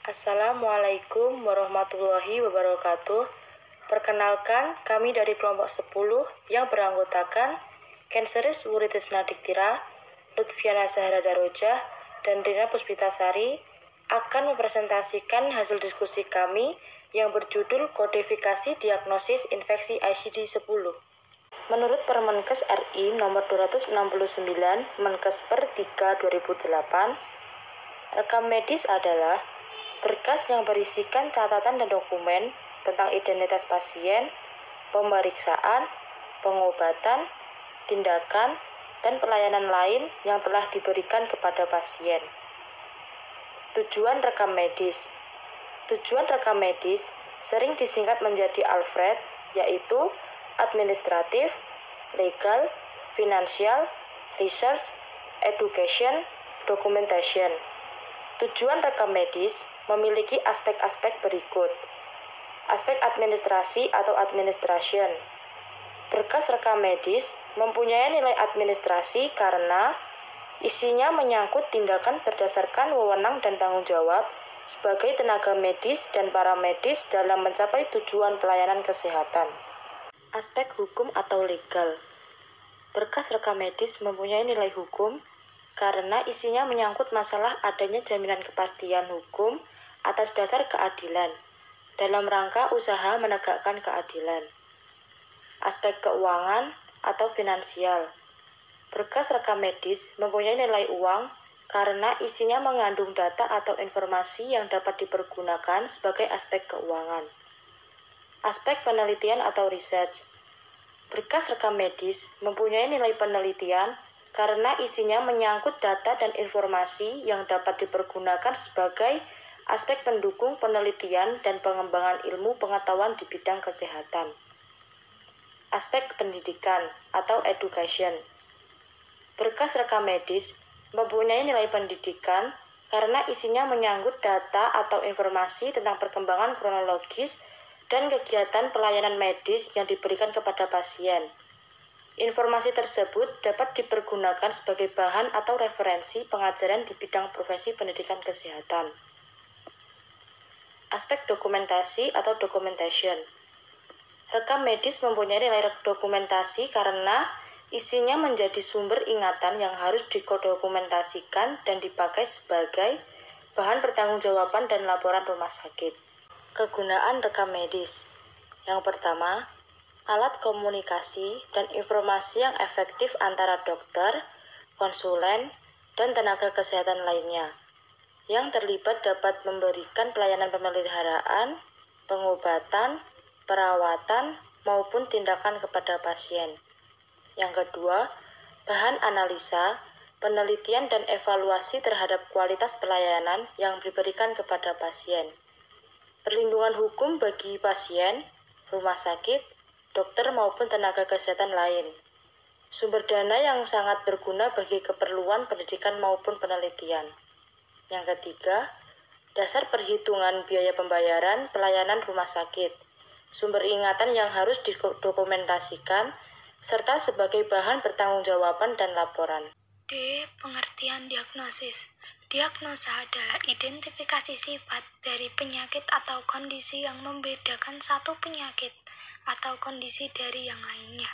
Assalamualaikum warahmatullahi wabarakatuh. Perkenalkan, kami dari kelompok 10 yang beranggotakan Kenseris Wuritisna Diktira, Lutfiana Zahra Daroja, dan Rina Puspitasari akan mempresentasikan hasil diskusi kami yang berjudul Kodifikasi Diagnosis Infeksi ICD-10. Menurut Permenkes RI nomor 269 Menkes per 3 2008, rekam medis adalah berkas yang berisikan catatan dan dokumen tentang identitas pasien, pemeriksaan, pengobatan, tindakan, dan pelayanan lain yang telah diberikan kepada pasien. Tujuan rekam medis. Tujuan rekam medis sering disingkat menjadi ALFRED, yaitu administratif, legal, finansial, research, education, documentation. Tujuan rekam medis memiliki aspek-aspek berikut. Aspek administrasi atau administration. Berkas rekam medis mempunyai nilai administrasi karena isinya menyangkut tindakan berdasarkan wewenang dan tanggung jawab sebagai tenaga medis dan paramedis dalam mencapai tujuan pelayanan kesehatan. Aspek hukum atau legal. Berkas rekam medis mempunyai nilai hukum karena isinya menyangkut masalah adanya jaminan kepastian hukum atas dasar keadilan dalam rangka usaha menegakkan keadilan. Aspek keuangan atau finansial. Berkas rekam medis mempunyai nilai uang karena isinya mengandung data atau informasi yang dapat dipergunakan sebagai aspek keuangan. Aspek penelitian atau research. Berkas rekam medis mempunyai nilai penelitian karena isinya menyangkut data dan informasi yang dapat dipergunakan sebagai aspek pendukung penelitian dan pengembangan ilmu pengetahuan di bidang kesehatan. Aspek pendidikan atau education. Berkas rekam medis mempunyai nilai pendidikan karena isinya menyangkut data atau informasi tentang perkembangan kronologis dan kegiatan pelayanan medis yang diberikan kepada pasien. Informasi tersebut dapat dipergunakan sebagai bahan atau referensi pengajaran di bidang profesi pendidikan kesehatan. Aspek dokumentasi atau documentation. Rekam medis mempunyai nilai dokumentasi karena isinya menjadi sumber ingatan yang harus didokumentasikan dan dipakai sebagai bahan pertanggungjawaban dan laporan rumah sakit. Kegunaan rekam medis. Yang pertama, alat komunikasi dan informasi yang efektif antara dokter, konsulen, dan tenaga kesehatan lainnya yang terlibat dapat memberikan pelayanan pemeliharaan, pengobatan, perawatan, maupun tindakan kepada pasien. Yang kedua, bahan analisa, penelitian dan evaluasi terhadap kualitas pelayanan yang diberikan kepada pasien. Perlindungan hukum bagi pasien, rumah sakit, dokter maupun tenaga kesehatan lain. Sumber dana yang sangat berguna bagi keperluan pendidikan maupun penelitian. Yang ketiga, dasar perhitungan biaya pembayaran pelayanan rumah sakit, sumber ingatan yang harus didokumentasikan, serta sebagai bahan pertanggungjawaban dan laporan. D. Pengertian diagnosis. Diagnosa adalah identifikasi sifat dari penyakit atau kondisi yang membedakan satu penyakit atau kondisi dari yang lainnya.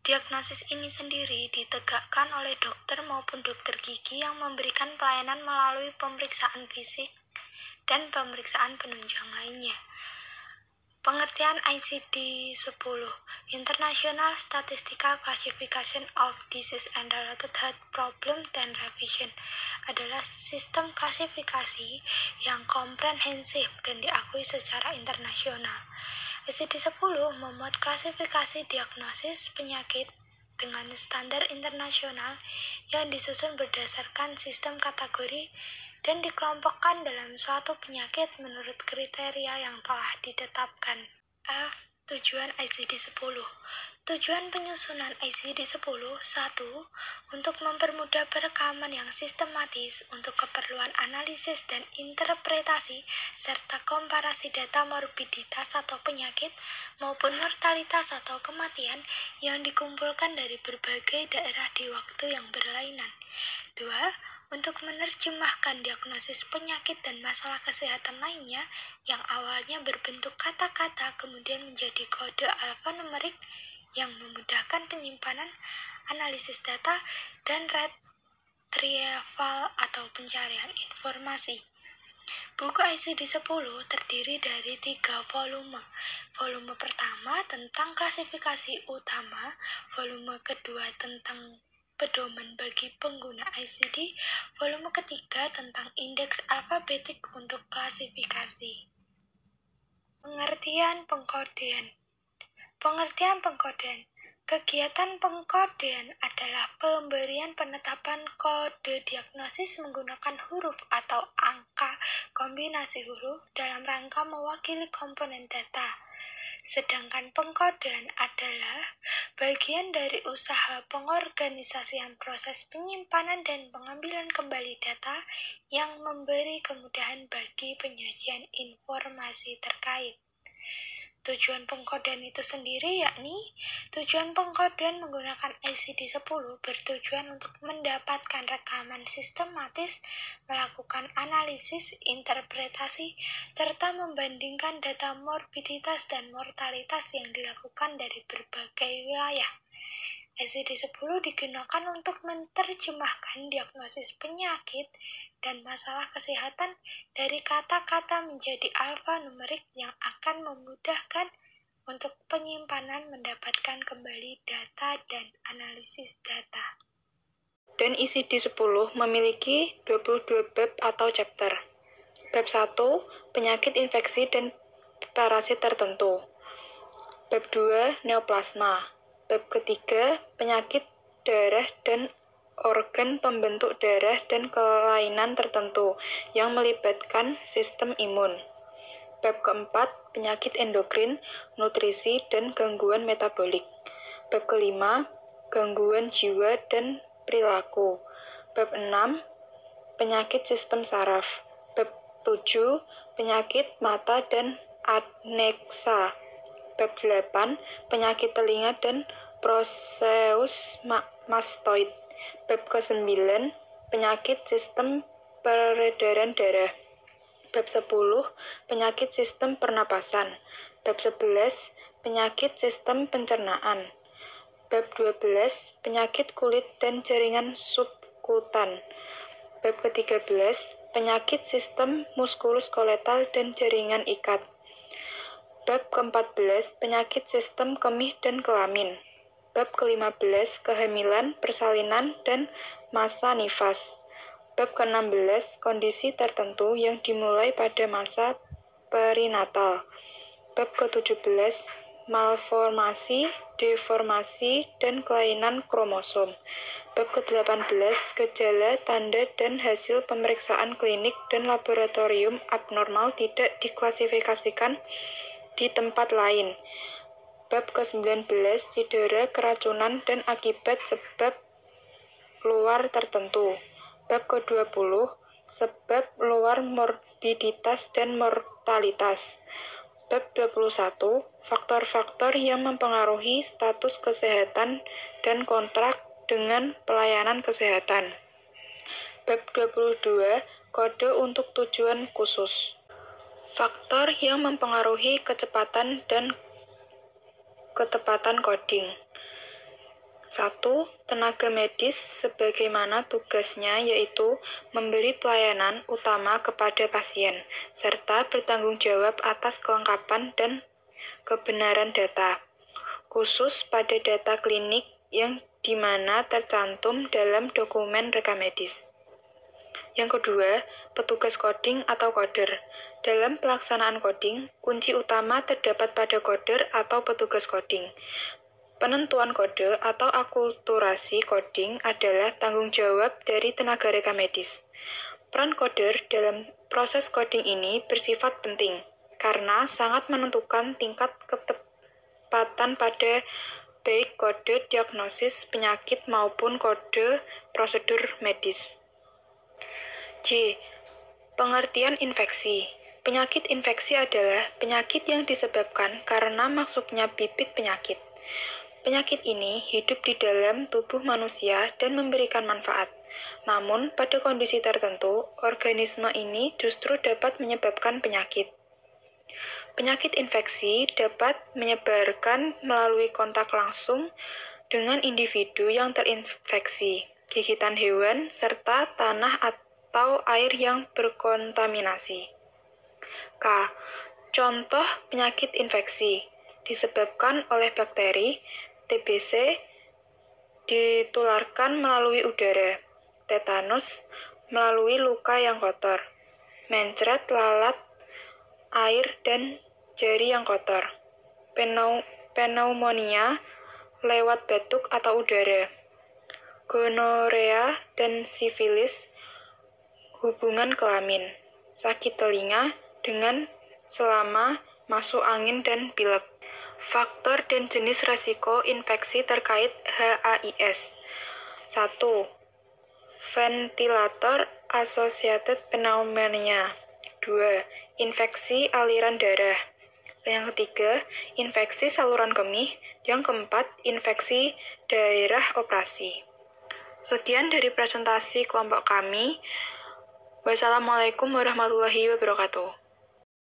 Diagnosis ini sendiri ditegakkan oleh dokter maupun dokter gigi yang memberikan pelayanan melalui pemeriksaan fisik dan pemeriksaan penunjang lainnya. Pengertian ICD-10, International Statistical Classification of Disease and Related Health Problems dan Revision, adalah sistem klasifikasi yang komprehensif dan diakui secara internasional. ICD-10 memuat klasifikasi diagnosis penyakit dengan standar internasional yang disusun berdasarkan sistem kategori dan dikelompokkan dalam suatu penyakit menurut kriteria yang telah ditetapkan. F. Tujuan ICD-10. Tujuan penyusunan ICD-10 1. Untuk mempermudah perekaman yang sistematis untuk keperluan analisis dan interpretasi serta komparasi data morbiditas atau penyakit maupun mortalitas atau kematian yang dikumpulkan dari berbagai daerah di waktu yang berlainan. 2. Untuk menerjemahkan diagnosis penyakit dan masalah kesehatan lainnya yang awalnya berbentuk kata-kata kemudian menjadi kode alfanumerik yang memudahkan penyimpanan, analisis data, dan retrieval atau pencarian informasi. Buku ICD-10 terdiri dari 3 volume. Volume pertama tentang klasifikasi utama, volume kedua tentang pedoman bagi pengguna ICD, volume ketiga tentang indeks alfabetik untuk klasifikasi. Pengertian pengkodean. Kegiatan pengkodean adalah pemberian penetapan kode diagnosis menggunakan huruf atau angka kombinasi huruf dalam rangka mewakili komponen data. Sedangkan pengkodean adalah bagian dari usaha pengorganisasian proses penyimpanan dan pengambilan kembali data yang memberi kemudahan bagi penyajian informasi terkait. Tujuan pengkodean itu sendiri yakni tujuan pengkodean menggunakan ICD-10 bertujuan untuk mendapatkan rekaman sistematis, melakukan analisis, interpretasi, serta membandingkan data morbiditas dan mortalitas yang dilakukan dari berbagai wilayah. ICD-10 digunakan untuk menerjemahkan diagnosis penyakit dan masalah kesehatan dari kata-kata menjadi alfanumerik yang akan memudahkan untuk penyimpanan mendapatkan kembali data dan analisis data. Dan ICD-10 memiliki 22 bab atau chapter. Bab 1, penyakit infeksi dan parasit tertentu. Bab 2, neoplasma. Bab ketiga, penyakit darah dan organ pembentuk darah dan kelainan tertentu yang melibatkan sistem imun. Bab keempat, penyakit endokrin, nutrisi, dan gangguan metabolik. Bab kelima, gangguan jiwa dan perilaku. Bab 6, penyakit sistem saraf. Bab 7, penyakit mata dan aneksa. Bab 8, penyakit telinga dan proseus mastoid. Bab ke-9, penyakit sistem peredaran darah. Bab 10, penyakit sistem pernapasan. Bab 11, penyakit sistem pencernaan. Bab 12, penyakit kulit dan jaringan subkutan. Bab ke-13, penyakit sistem muskuloskeletal dan jaringan ikat. Bab ke-14, penyakit sistem kemih dan kelamin. Bab ke-15, kehamilan, persalinan, dan masa nifas. Bab ke-16, kondisi tertentu yang dimulai pada masa perinatal. Bab ke-17, malformasi, deformasi, dan kelainan kromosom. Bab ke-18, gejala, tanda, dan hasil pemeriksaan klinik dan laboratorium abnormal tidak diklasifikasikan di tempat lain. Bab ke-19, cedera, keracunan, dan akibat sebab luar tertentu. Bab ke-20, sebab luar morbiditas dan mortalitas. Bab 21, faktor-faktor yang mempengaruhi status kesehatan dan kontrak dengan pelayanan kesehatan. Bab 22, kode untuk tujuan khusus. Faktor yang mempengaruhi kecepatan dan ketepatan coding. 1. Tenaga medis sebagaimana tugasnya yaitu memberi pelayanan utama kepada pasien, serta bertanggung jawab atas kelengkapan dan kebenaran data, khusus pada data klinik yang dimana tercantum dalam dokumen rekam medis. Yang kedua, petugas coding atau coder. Dalam pelaksanaan coding, kunci utama terdapat pada coder atau petugas coding. Penentuan kode atau akulturasi coding adalah tanggung jawab dari tenaga rekam medis. Peran coder dalam proses coding ini bersifat penting, karena sangat menentukan tingkat ketepatan pada baik kode diagnosis penyakit maupun kode prosedur medis. J. Pengertian infeksi. Penyakit infeksi adalah penyakit yang disebabkan karena masuknya bibit penyakit. Penyakit ini hidup di dalam tubuh manusia dan memberikan manfaat. Namun, pada kondisi tertentu, organisme ini justru dapat menyebabkan penyakit. Penyakit infeksi dapat menyebarkan melalui kontak langsung dengan individu yang terinfeksi, gigitan hewan, serta tanah atau air yang berkontaminasi. K. Contoh penyakit infeksi disebabkan oleh bakteri. TBC ditularkan melalui udara. Tetanus melalui luka yang kotor. Mencret, lalat, air, dan jari yang kotor. Pneumonia lewat batuk atau udara. Gonorea dan sifilis hubungan kelamin. Sakit telinga dengan selama masuk angin dan pilek. Faktor dan jenis resiko infeksi terkait HAIS. 1. Ventilator associated pneumonia. 2. Infeksi aliran darah. Yang ketiga, infeksi saluran kemih. Yang keempat, infeksi daerah operasi. Sekian dari presentasi kelompok kami. Wassalamualaikum warahmatullahi wabarakatuh.